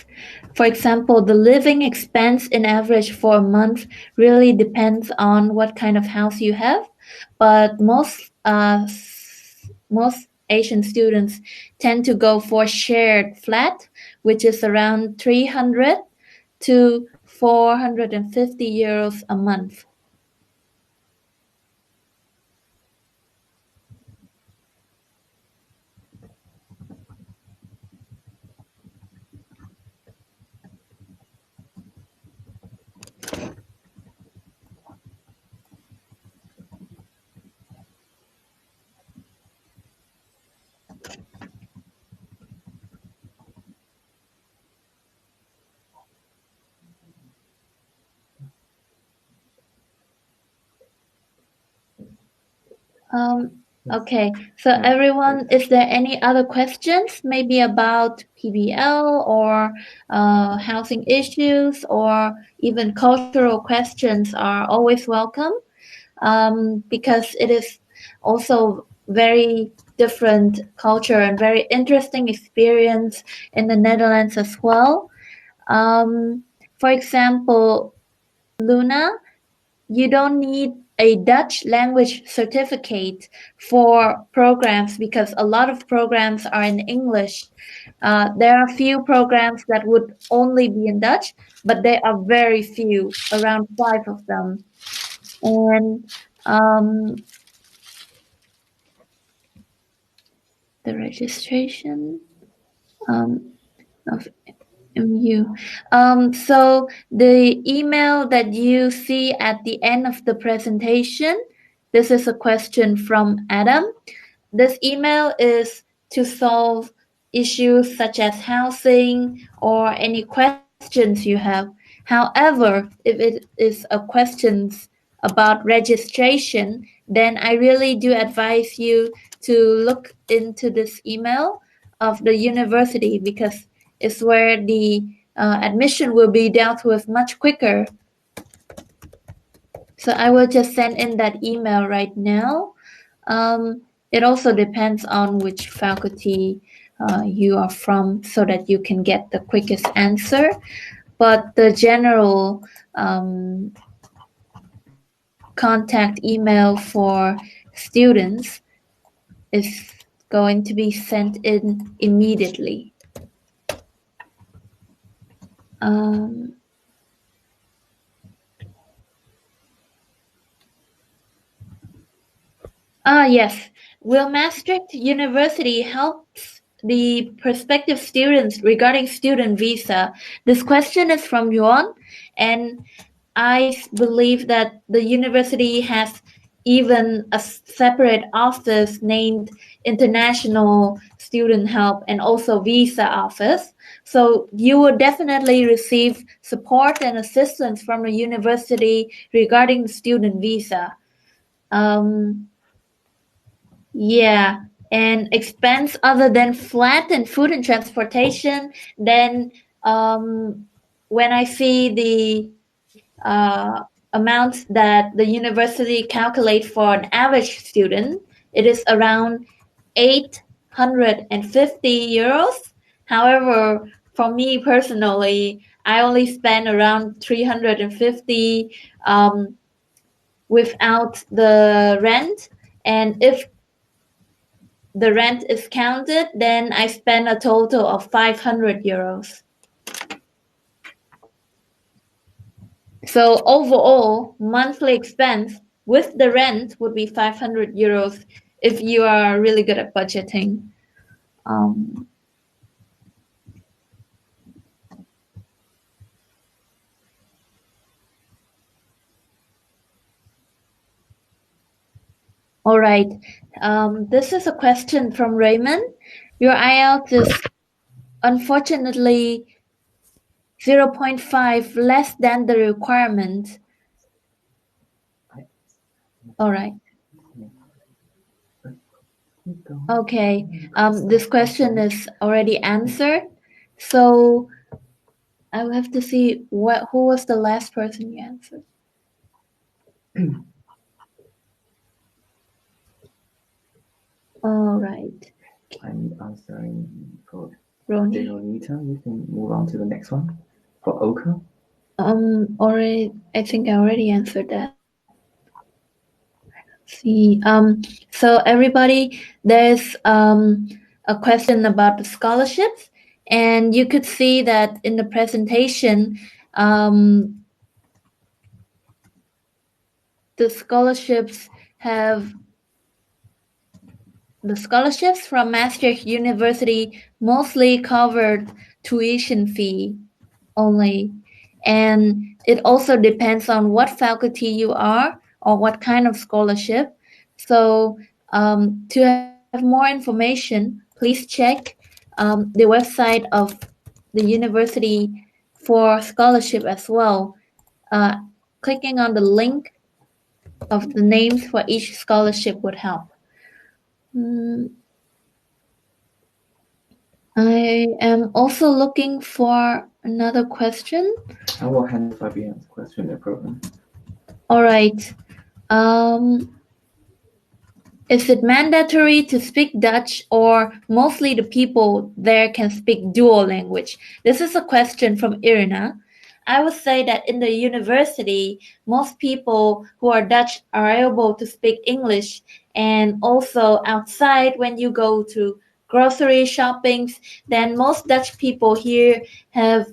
[SPEAKER 7] For example, the living expense in average for a month really depends on what kind of house you have, but most Asian students tend to go for shared flat, which is around 300 to 450 euros a month. Okay, so everyone, is there any other questions, maybe about PBL or housing issues, or even cultural questions are always welcome, because it is also very different culture and very interesting experience in the Netherlands as well. For example, Luna, you don't need a Dutch language certificate for programs because a lot of programs are in English. There are a few programs that would only be in Dutch, but they are very few, around 5 of them. And the registration of MU. So the email that you see at the end of the presentation, this is a question from Adam. This email is to solve issues such as housing or any questions you have. However, if it is a questions about registration, then I really do advise you to look into this email of the university, because it's where the admission will be dealt with much quicker. So I will just send in that email right now. It also depends on which faculty you are from, so that you can get the quickest answer. But the general contact email for students is going to be sent in immediately. Yes. Will Maastricht University helps the prospective students regarding student visa? This question is from Yuan, and I believe that the university has even a separate office named International Student Help and also Visa Office. So you will definitely receive support and assistance from the university regarding student visa. Yeah, and expense other than flat and food and transportation, then when I see the amounts that the university calculate for an average student, it is around 850 euros. However, for me personally, I only spend around 350 without the rent. And if the rent is counted, then I spend a total of 500 euros. So overall, monthly expense with the rent would be 500 euros if you are really good at budgeting. All right. This is a question from Raymond. Your IELTS is unfortunately 0.5 less than the requirement. All right. Okay. This question is already answered. So I will have to see who was the last person you answered. All right.
[SPEAKER 8] I'm answering for
[SPEAKER 7] Ronnie.
[SPEAKER 8] Leonita. You can move on to the next one. For Oka.
[SPEAKER 7] Already. I think I already answered that. Let's see. So everybody, there's a question about the scholarships, and you could see that in the presentation, the scholarships from Maastricht University mostly covered tuition fee only. And it also depends on what faculty you are or what kind of scholarship. So to have more information, please check the website of the university for scholarship as well. Clicking on the link of the names for each scholarship would help. I am also looking for another question.
[SPEAKER 8] I will handle Fabian's question, no problem.
[SPEAKER 7] All right. Is it mandatory to speak Dutch, or mostly the people there can speak dual language? This is a question from Irina. I would say that in the university, most people who are Dutch are able to speak English, and also outside when you go to grocery shoppings, then most Dutch people here have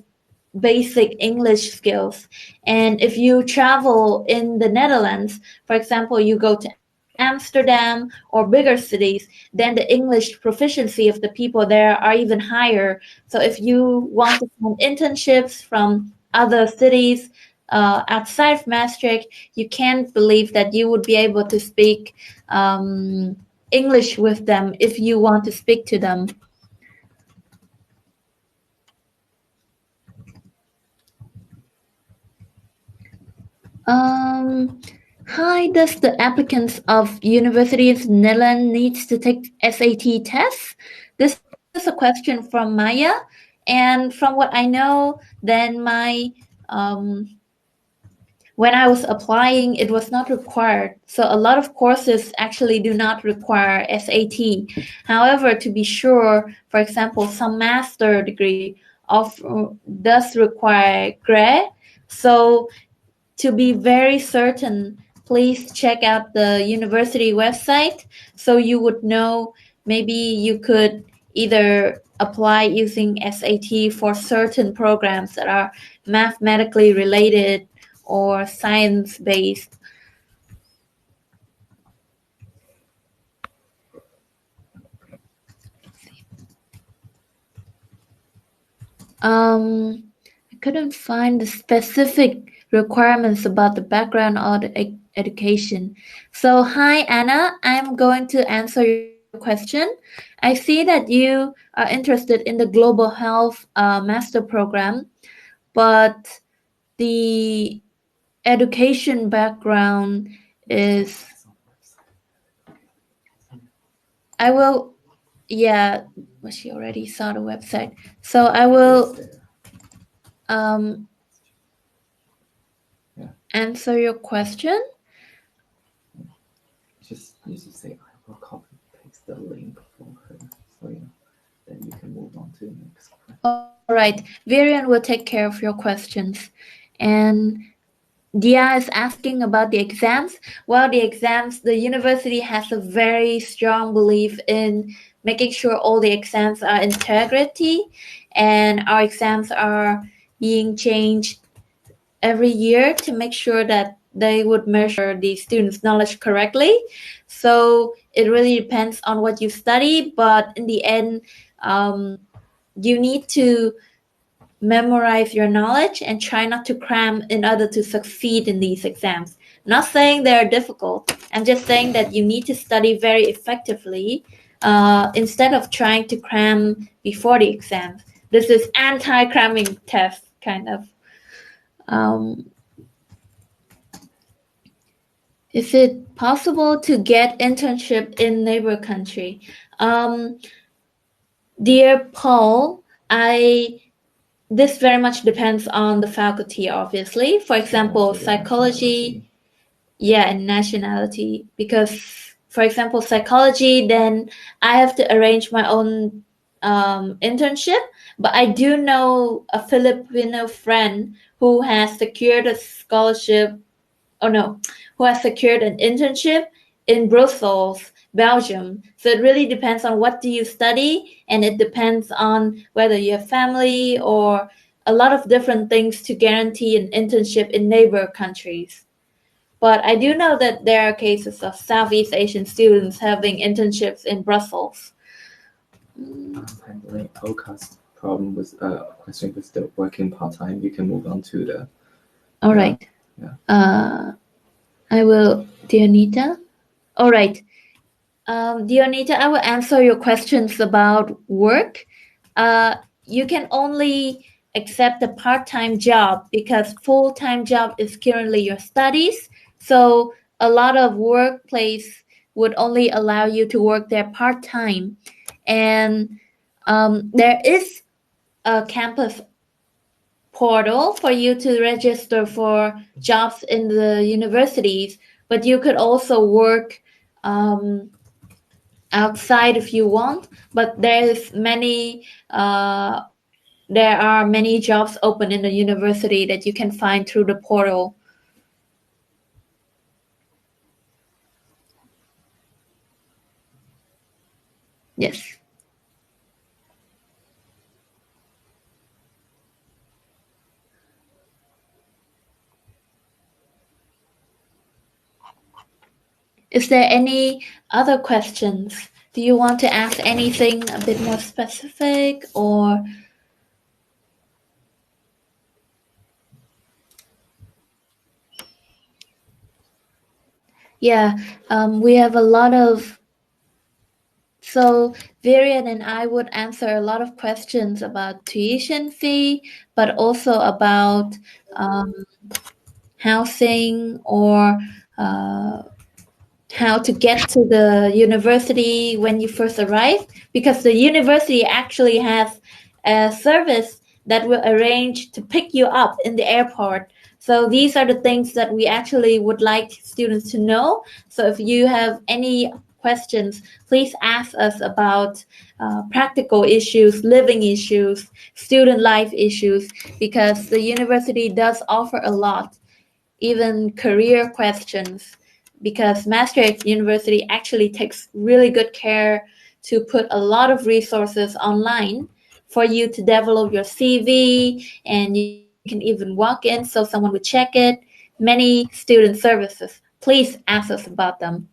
[SPEAKER 7] basic English skills. And if you travel in the Netherlands, for example, you go to Amsterdam or bigger cities, then the English proficiency of the people there are even higher. So if you want to find internships from other cities outside of Maastricht, you can't believe that you would be able to speak English with them if you want to speak to them. Hi, does the applicants of universities in Netherlands needs to take SAT tests? This is a question from Maya, and from what I know, then when I was applying, it was not required. So a lot of courses actually do not require SAT. However, to be sure, for example, some master degree does require GRE. So to be very certain, please check out the university website so you would know. Maybe you could either apply using SAT for certain programs that are mathematically related or science-based. I couldn't find the specific requirements about the background or the education. So hi, Anna. I'm going to answer your question. I see that you are interested in the global health master program, but the education background is, she already saw the website. So I will answer your question.
[SPEAKER 8] Just say I will copy paste the link for her, so then you can move on to the next question.
[SPEAKER 7] All right, Verion will take care of your questions. And Dia is asking about the exams. Well, the exams, the university has a very strong belief in making sure all the exams are integrity, and our exams are being changed every year to make sure that they would measure the students' knowledge correctly. So it really depends on what you study, but in the end, you need to memorize your knowledge and try not to cram in order to succeed in these exams. Not saying they're difficult. I'm just saying that you need to study very effectively instead of trying to cram before the exams. This is anti-cramming test, kind of. Is it possible to get internship in neighbor country? Dear Paul, this very much depends on the faculty, obviously. For example, psychology, and nationality. Because, for example, psychology, then I have to arrange my own internship. But I do know a Filipino friend who has secured a scholarship, who has secured an internship in Brussels, Belgium. So it really depends on what do you study, and it depends on whether you have family or a lot of different things to guarantee an internship in neighbor countries. But I do know that there are cases of Southeast Asian students having internships in Brussels.
[SPEAKER 8] I believe Oka's problem was question was still working part-time. You can move on to the...
[SPEAKER 7] All right.
[SPEAKER 8] Yeah.
[SPEAKER 7] I will, Dionita. All right. Dionita, I will answer your questions about work. You can only accept a part-time job because full-time job is currently your studies. So a lot of workplace would only allow you to work there part-time. And there is a campus portal for you to register for jobs in the universities, but you could also work outside if you want. But there are many jobs open in the university that you can find through the portal. Yes. Is there any other questions? Do you want to ask anything a bit more specific or? Yeah, we have a lot of. So Verion and I would answer a lot of questions about tuition fee, but also about housing or how to get to the university when you first arrive, because the university actually has a service that will arrange to pick you up in the airport. So these are the things that we actually would like students to know. So if you have any questions, please ask us about practical issues, living issues, student life issues, because the university does offer a lot, even career questions, because Maastricht University actually takes really good care to put a lot of resources online for you to develop your CV, and you can even walk in so someone would check it. Many student services. Please ask us about them.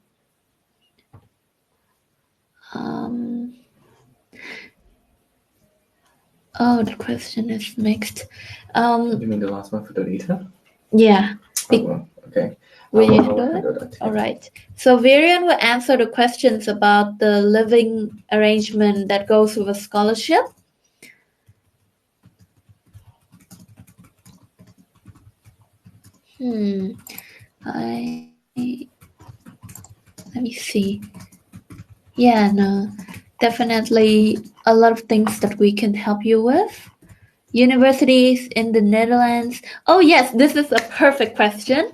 [SPEAKER 7] The question is mixed.
[SPEAKER 8] You mean the last one for Donita?
[SPEAKER 7] Yeah.
[SPEAKER 8] Okay.
[SPEAKER 7] Will you do it? All right. So Verion will answer the questions about the living arrangement that goes with a scholarship. Let me see. Yeah, no, definitely a lot of things that we can help you with. Universities in the Netherlands. Oh yes, this is a perfect question.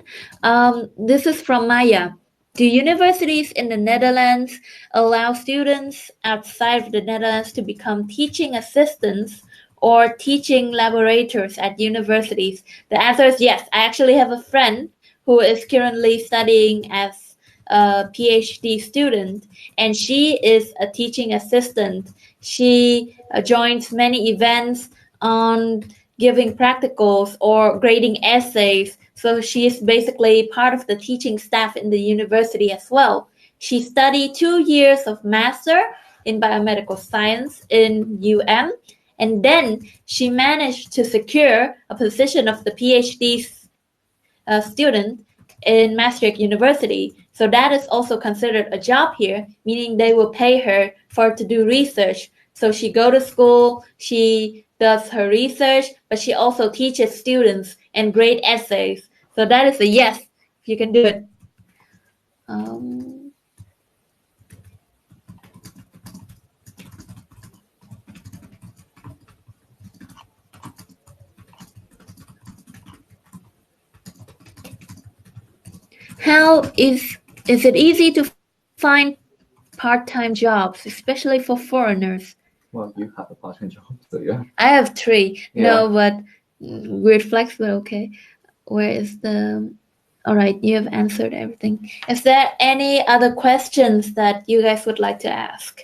[SPEAKER 7] This is from Maya. Do universities in the Netherlands allow students outside of the Netherlands to become teaching assistants or teaching laboratories at universities? The answer is yes. I actually have a friend who is currently studying as a PhD student, and she is a teaching assistant. She joins many events on giving practicals or grading essays. So she's basically part of the teaching staff in the university as well. She studied 2 years of master in biomedical science in and then she managed to secure a position of the PhD student in Maastricht University. So that is also considered a job here, meaning they will pay her to do research. So she go to school, she does her research, but she also teaches students and grade essays. So that is a yes, you can do it. How is it easy to find part-time jobs, especially for foreigners?
[SPEAKER 8] Well, you have a part-time job, so yeah.
[SPEAKER 7] I have 3.
[SPEAKER 8] Yeah.
[SPEAKER 7] No, but we're flexible, okay. Where is the... All right, you have answered everything. Is there any other questions that you guys would like to ask?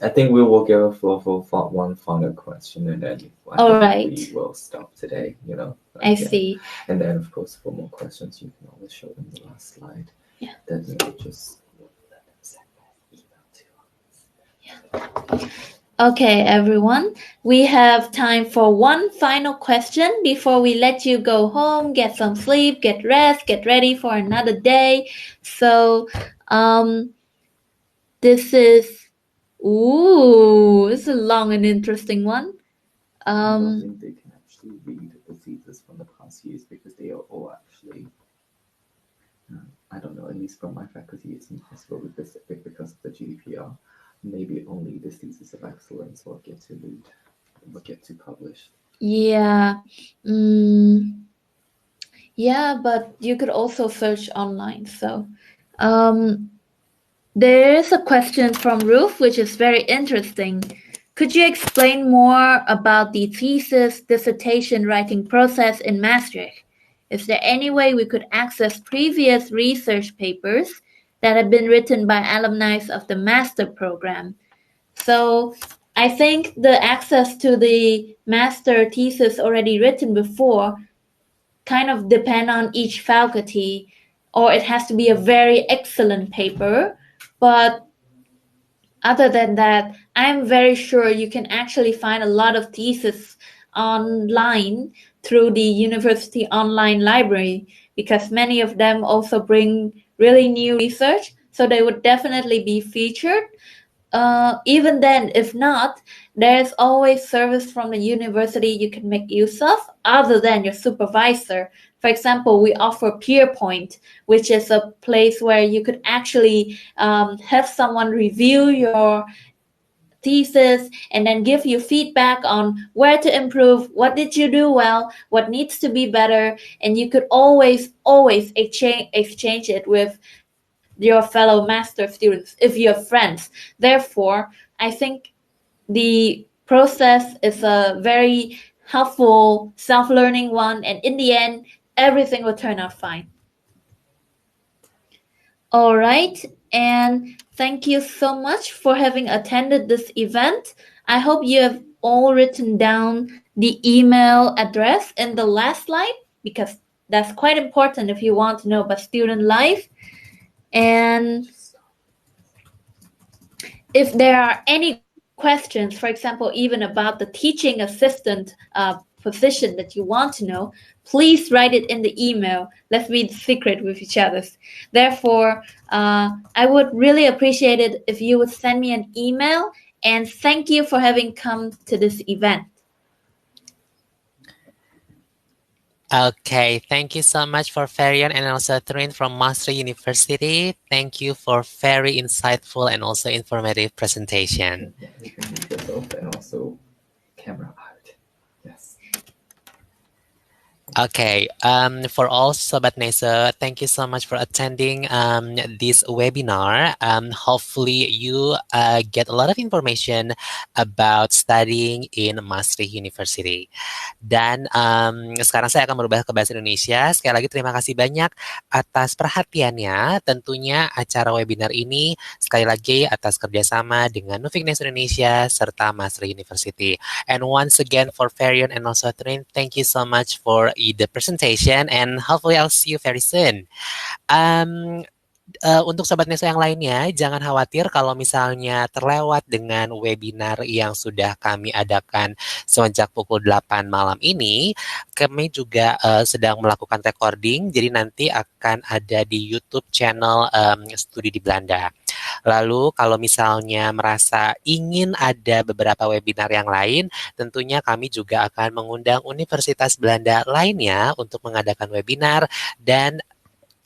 [SPEAKER 8] I think we will give a floor for one final question, and then we will stop today, you know.
[SPEAKER 7] I see.
[SPEAKER 8] And then, of course, for more questions, you can always show them the last slide.
[SPEAKER 7] Yeah.
[SPEAKER 8] Then we'll just let them send that email to us.
[SPEAKER 7] Yeah. Okay, everyone. We have time for one final question before we let you go home, get some sleep, get rest, get ready for another day. So, this is a long and interesting one.
[SPEAKER 8] I don't think they can actually read the thesis from the past years because they are all actually, I don't know, at least from my faculty, it's impossible with this because of the GDPR. Maybe only the thesis of excellence will get to read, will get to publish.
[SPEAKER 7] Yeah. Yeah, but you could also search online. So, there is a question from Ruth, which is very interesting. Could you explain more about the thesis dissertation writing process in Maastricht? Is there any way we could access previous research papers that have been written by alumni of the master program? So I think the access to the master thesis already written before kind of depend on each faculty, or it has to be a very excellent paper. But other than that, I'm very sure you can actually find a lot of theses online through the university online library, because many of them also bring really new research, so they would definitely be featured. Even then, if not, there's always service from the university you can make use of other than your supervisor. For example, we offer PeerPoint, which is a place where you could actually have someone review your thesis and then give you feedback on where to improve, what did you do well, what needs to be better, and you could always exchange it with your fellow master students if you have friends. Therefore, I think the process is a very helpful self-learning one, and in the end, everything will turn out fine. All right, and thank you so much for having attended this event. I hope you have all written down the email address in the last slide, because that's quite important if you want to know about student life. And if there are any questions, for example, even about the teaching assistant position that you want to know, please write it in the email. Let's be secret with each other. Therefore, I would really appreciate it if you would send me an email, and thank you for having come to this event.
[SPEAKER 1] Okay, thank you so much for Verion and also Trinh from Maastricht University. Thank you for very insightful and also informative presentation.
[SPEAKER 8] Yeah, you can mute yourself and also camera out. Yes.
[SPEAKER 1] Okay, for all Sobat Neso, thank you so much for attending this webinar. Hopefully you get a lot of information about studying in Maastricht University. Dan sekarang saya akan merubah ke bahasa Indonesia. Sekali lagi terima kasih banyak atas perhatiannya. Tentunya acara webinar ini sekali lagi atas kerjasama dengan Nuffic Neso Indonesia serta Maastricht University. And once again for Verion and also Trinh, thank you so much for the presentation and hopefully I'll see you very soon. Untuk Sobat Neso yang lainnya, jangan khawatir kalau misalnya terlewat dengan webinar yang sudah kami adakan semenjak pukul 8 malam ini. Kami juga sedang melakukan recording, jadi nanti akan ada di YouTube channel Studi di Belanda. Lalu kalau misalnya merasa ingin ada beberapa webinar yang lain, tentunya kami juga akan mengundang universitas Belanda lainnya untuk mengadakan webinar dan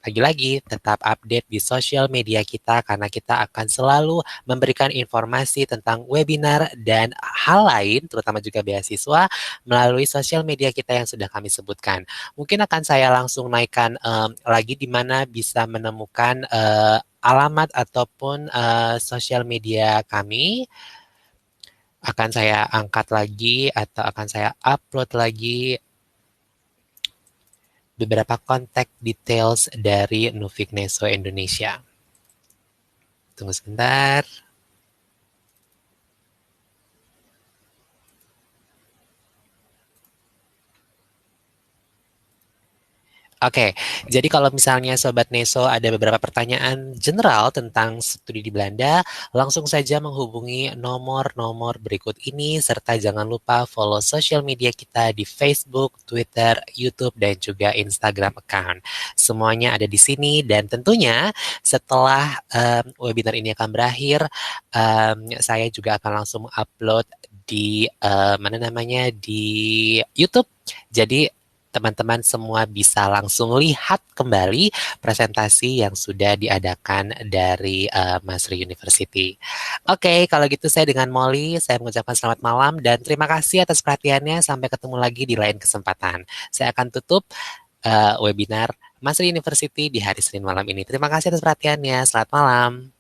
[SPEAKER 1] lagi-lagi tetap update di sosial media kita karena kita akan selalu memberikan informasi tentang webinar dan hal lain, terutama juga beasiswa, melalui sosial media kita yang sudah kami sebutkan. Mungkin akan saya langsung naikkan lagi di mana bisa menemukan alamat ataupun sosial media kami. Akan saya angkat lagi atau akan saya upload lagi beberapa kontak details dari Nuffic Neso Indonesia. Tunggu sebentar. Oke, jadi kalau misalnya Sobat Neso ada beberapa pertanyaan general tentang studi di Belanda, langsung saja menghubungi nomor-nomor berikut ini, serta jangan lupa follow sosial media kita di Facebook, Twitter, YouTube, dan juga Instagram account. Semuanya ada di sini, dan tentunya setelah webinar ini akan berakhir, saya juga akan langsung upload di di YouTube. Jadi teman-teman semua bisa langsung lihat kembali presentasi yang sudah diadakan dari Maastricht University. Oke, kalau gitu saya dengan Molly, saya mengucapkan selamat malam dan terima kasih atas perhatiannya. Sampai ketemu lagi di lain kesempatan. Saya akan tutup webinar Maastricht University di hari Senin malam ini. Terima kasih atas perhatiannya. Selamat malam.